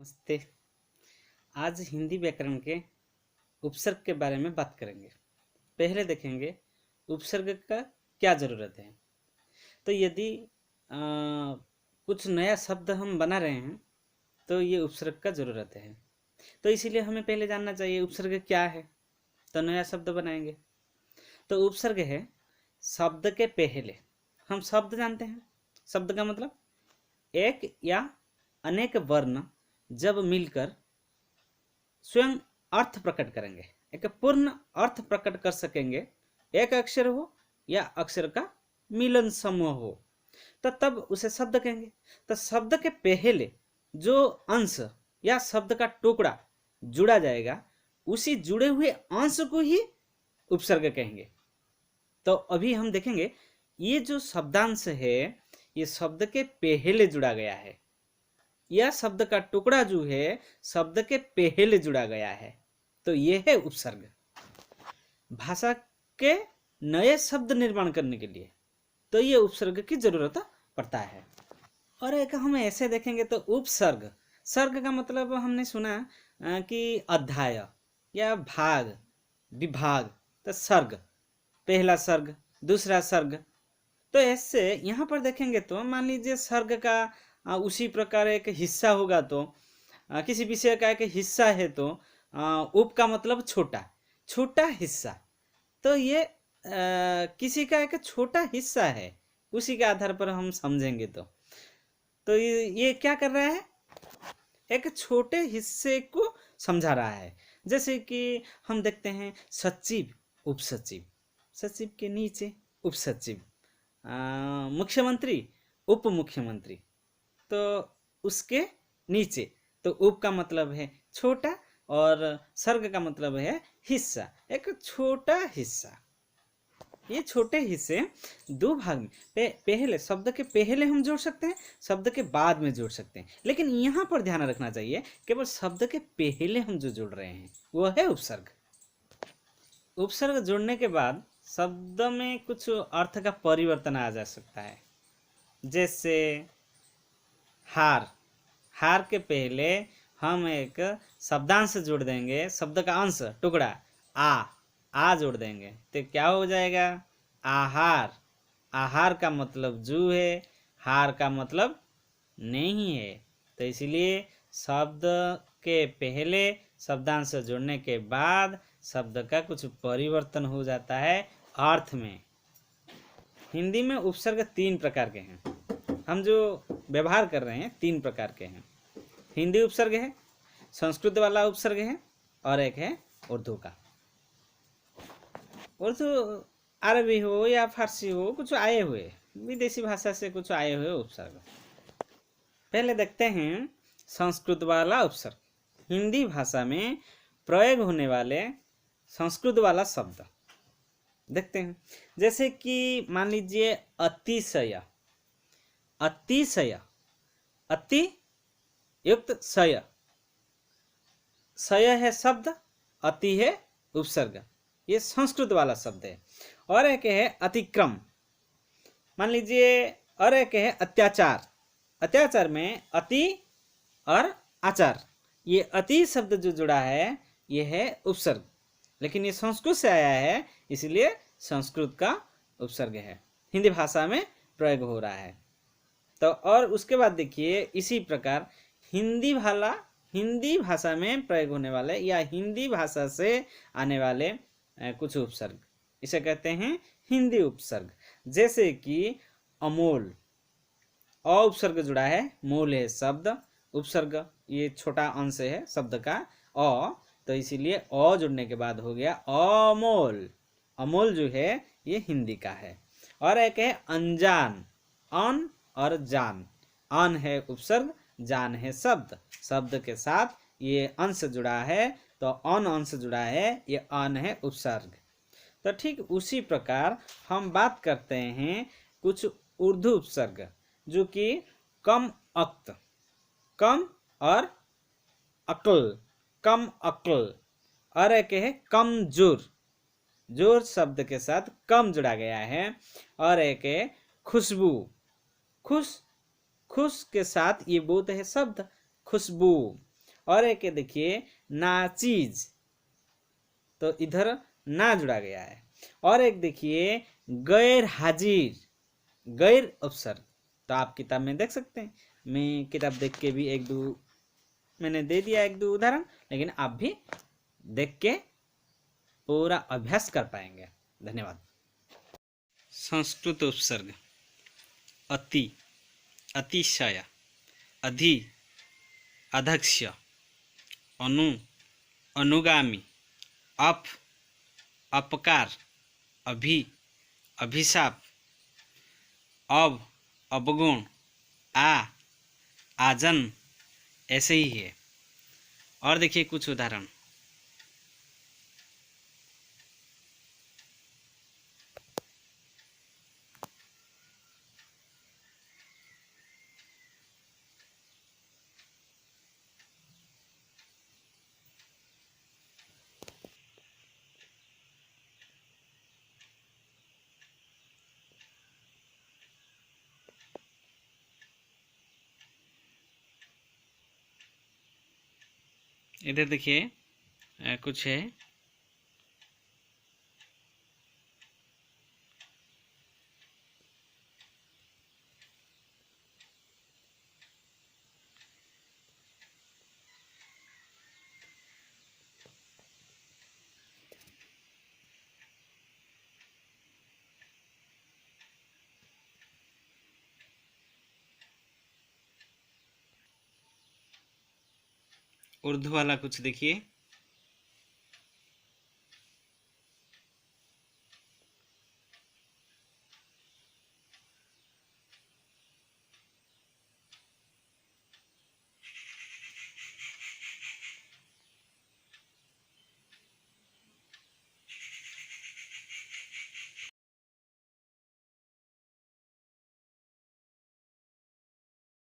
नमस्ते। आज हिंदी व्याकरण के उपसर्ग के बारे में बात करेंगे। पहले देखेंगे उपसर्ग का क्या ज़रूरत है। तो यदि कुछ नया शब्द हम बना रहे हैं तो ये उपसर्ग का ज़रूरत है। तो इसीलिए हमें पहले जानना चाहिए उपसर्ग क्या है, तो नया शब्द बनाएंगे। तो उपसर्ग है शब्द के पहले। हम शब्द जानते हैं, शब्द का मतलब एक या अनेक वर्ण जब मिलकर स्वयं अर्थ प्रकट करेंगे, एक पूर्ण अर्थ प्रकट कर सकेंगे, एक अक्षर हो या अक्षर का मिलन समूह हो, तो तब उसे शब्द कहेंगे। तो शब्द के पहले जो अंश या शब्द का टुकड़ा जुड़ा जाएगा, उसी जुड़े हुए अंश को ही उपसर्ग कहेंगे। तो अभी हम देखेंगे ये जो शब्दांश है ये शब्द के पहले जुड़ा गया है, यह शब्द का टुकड़ा जो है शब्द के पहले जुड़ा गया है, तो यह है उपसर्ग। भाषा के नए शब्द निर्माण करने के लिए तो ये उपसर्ग की जरूरत पड़ता है। और एक हम ऐसे देखेंगे तो उपसर्ग, सर्ग का मतलब हमने सुना कि अध्याय या भाग, विभाग। तो सर्ग, पहला सर्ग, दूसरा सर्ग। तो ऐसे यहाँ पर देखेंगे तो मान लीजिए सर्ग का उसी प्रकार एक हिस्सा होगा, तो किसी विषय का एक हिस्सा है तो उप का मतलब छोटा, छोटा हिस्सा। तो ये किसी का एक छोटा हिस्सा है, उसी के आधार पर हम समझेंगे। तो ये क्या कर रहा है, एक छोटे हिस्से को समझा रहा है। जैसे कि हम देखते हैं सचिव, उपसचिव, सचिव के नीचे उपसचिव, मुख्यमंत्री, उप मुख्यमंत्री, तो उसके नीचे। तो उप का मतलब है छोटा और सर्ग का मतलब है हिस्सा, एक छोटा हिस्सा। ये छोटे हिस्से दो भाग में पहले शब्द के पहले हम जोड़ सकते हैं, शब्द के बाद में जोड़ सकते हैं, लेकिन यहाँ पर ध्यान रखना चाहिए केवल शब्द के पहले हम जो जोड़ रहे हैं वह है उपसर्ग। उपसर्ग जोड़ने के बाद शब्द में कुछ अर्थ का परिवर्तन आ जा सकता है। जैसे हार, हार के पहले हम एक शब्दांश जोड़ देंगे, शब्द का अंश टुकड़ा आ जोड़ देंगे, तो क्या हो जाएगा, आहार। आहार का मतलब जू है, हार का मतलब नहीं है। तो इसलिए शब्द के पहले शब्दांश जोड़ने के बाद शब्द का कुछ परिवर्तन हो जाता है अर्थ में। हिंदी में उपसर्ग तीन प्रकार के हैं, हम जो व्यवहार कर रहे हैं तीन प्रकार के हैं। हिंदी उपसर्ग है, संस्कृत वाला उपसर्ग है, और एक है उर्दू का। उर्दू अरबी हो या फारसी हो, कुछ आए हुए विदेशी भाषा से कुछ आए हुए उपसर्ग। पहले देखते हैं संस्कृत वाला उपसर्ग। हिंदी भाषा में प्रयोग होने वाले संस्कृत वाला शब्द देखते हैं। जैसे कि मान लीजिए अतिशय, अतिशय, अति युक्त शय, शय है शब्द, अति है उपसर्ग, ये संस्कृत वाला शब्द है। और एक है अतिक्रम, मान लीजिए, और एक है अत्याचार। अत्याचार में अति और आचार, ये अति शब्द जो जुड़ा है ये है उपसर्ग, लेकिन ये संस्कृत से आया है इसलिए संस्कृत का उपसर्ग है, हिंदी भाषा में प्रयोग हो रहा है। तो और उसके बाद देखिए इसी प्रकार हिंदी भाषा में प्रयोग होने वाले या हिंदी भाषा से आने वाले कुछ उपसर्ग, इसे कहते हैं हिंदी उपसर्ग। जैसे कि अमोल, अ उपसर्ग जुड़ा है, मूल है शब्द, उपसर्ग ये छोटा अंश है शब्द का अ, तो इसीलिए अ जुड़ने के बाद हो गया अमोल। अमोल जो है ये हिंदी का है। और एक है अनजान, अन और जान, अन है उपसर्ग, जान है शब्द, शब्द के साथ ये अंश जुड़ा है तो अन अंश जुड़ा है, ये अन है उपसर्ग। तो ठीक उसी प्रकार हम बात करते हैं कुछ उर्दू उपसर्ग जो कि कम अक्त, कम और अक्ल, कम अक्ल। और एक है कमजोर, जोर शब्द के साथ कम जुड़ा गया है। और एक है खुशबू, खुश, खुश के साथ ये बोध है शब्द खुशबू। और एक है देखिए नाचीज, तो इधर ना जुड़ा गया है। और एक देखिए गैर हाजिर, गैर उपसर्ग, तो आप किताब में देख सकते हैं। मैं किताब देख के भी एक दो मैंने दे दिया, एक दो उदाहरण, लेकिन आप भी देख के पूरा अभ्यास कर पाएंगे। धन्यवाद। संस्कृत उपसर्ग अति, अतिशय, अधि, अध्यक्ष, अनु, अनुगामी, अप, अपकार, अभि, अभिशाप, अब, अवगुण, आ, आजन, ऐसे ही है। और देखिए कुछ उदाहरण। इधर देखिए कुछ है। उर्दू वाला कुछ देखिए।